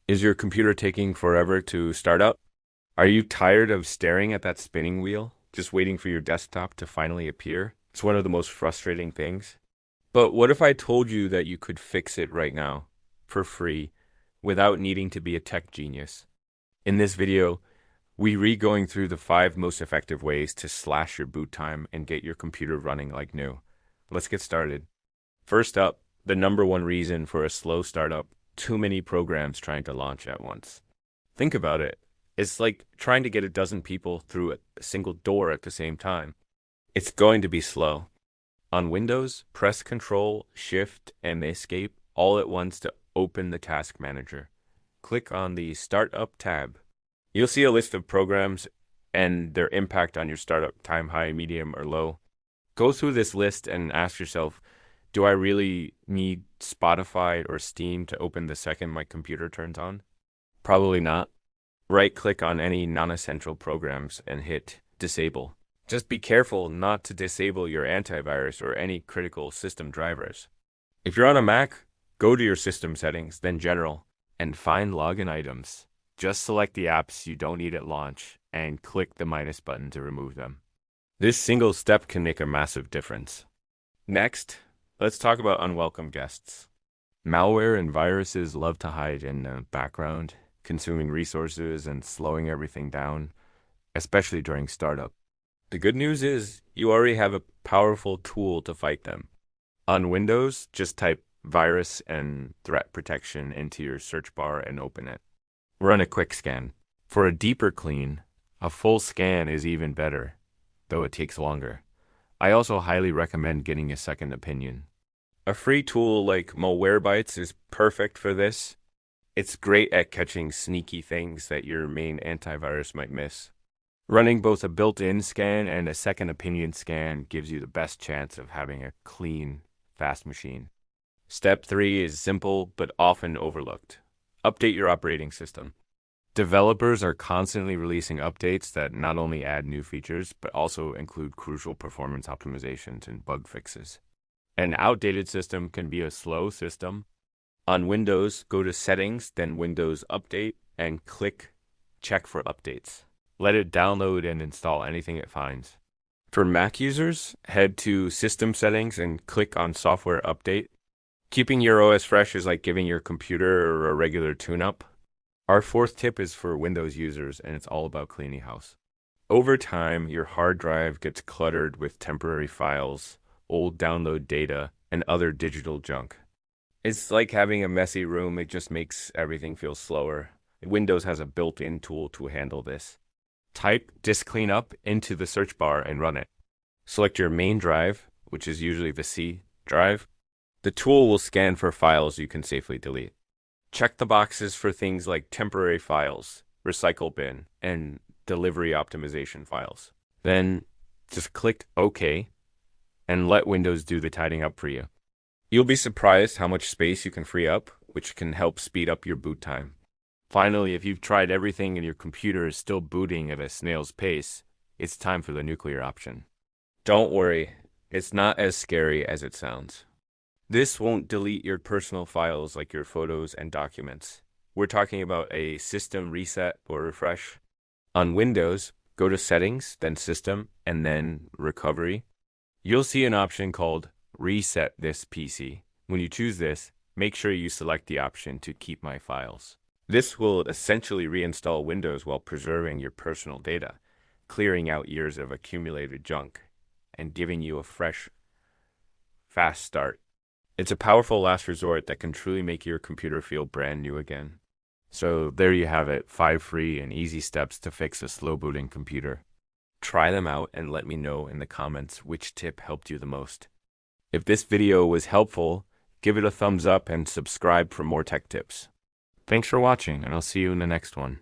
Is your computer taking forever to start up? Are you tired of staring at that spinning wheel, just waiting for your desktop to finally appear? It's one of the most frustrating things. But what if I told you that you could fix it right now, for free, without needing to be a tech genius? In this video, we going through the 5 most effective ways to slash your boot time and get your computer running like new. Let's get started. First up, the number one reason for a slow startup: too many programs trying to launch at once. Think about it. It's like trying to get a dozen people through a single door at the same time. It's going to be slow. On Windows, press Control, Shift, and Escape all at once to open the Task Manager. Click on the Startup tab. You'll see a list of programs and their impact on your startup time: high, medium, or low. Go through this list and ask yourself, do I really need Spotify or Steam to open the second my computer turns on? Probably not. Right-click on any non-essential programs and hit Disable. Just be careful not to disable your antivirus or any critical system drivers. If you're on a Mac, go to your system settings, then General, and find Login Items. Just select the apps you don't need at launch and click the minus button to remove them. This single step can make a massive difference. Next, let's talk about unwelcome guests. Malware and viruses love to hide in the background, consuming resources and slowing everything down, especially during startup. The good news is you already have a powerful tool to fight them. On Windows, just type virus and threat protection into your search bar and open it. Run a quick scan. For a deeper clean, a full scan is even better, though it takes longer. I also highly recommend getting a second opinion. A free tool like Malwarebytes is perfect for this. It's great at catching sneaky things that your main antivirus might miss. Running both a built-in scan and a second opinion scan gives you the best chance of having a clean, fast machine. Step 3 is simple but often overlooked. Update your operating system. Developers are constantly releasing updates that not only add new features, but also include crucial performance optimizations and bug fixes. An outdated system can be a slow system. On Windows, go to Settings, then Windows Update, and click Check for Updates. Let it download and install anything it finds. For Mac users, head to System Settings and click on Software Update. Keeping your OS fresh is like giving your computer a regular tune-up. Our fourth tip is for Windows users, and it's all about cleaning house. Over time, your hard drive gets cluttered with temporary files, old download data, and other digital junk. It's like having a messy room. It just makes everything feel slower. Windows has a built-in tool to handle this. Type disk cleanup into the search bar and run it. Select your main drive, which is usually the C drive. The tool will scan for files you can safely delete. Check the boxes for things like temporary files, recycle bin, and delivery optimization files. Then just click OK and let Windows do the tidying up for you. You'll be surprised how much space you can free up, which can help speed up your boot time. Finally, if you've tried everything and your computer is still booting at a snail's pace, it's time for the nuclear option. Don't worry, it's not as scary as it sounds. This won't delete your personal files like your photos and documents. We're talking about a system reset or refresh. On Windows, go to Settings, then System, and then Recovery. You'll see an option called Reset This PC. When you choose this, make sure you select the option to keep my files. This will essentially reinstall Windows while preserving your personal data, clearing out years of accumulated junk, and giving you a fresh, fast start. It's a powerful last resort that can truly make your computer feel brand new again. So there you have it, 5 free and easy steps to fix a slow booting computer. Try them out and let me know in the comments which tip helped you the most. If this video was helpful, give it a thumbs up and subscribe for more tech tips. Thanks for watching, and I'll see you in the next one.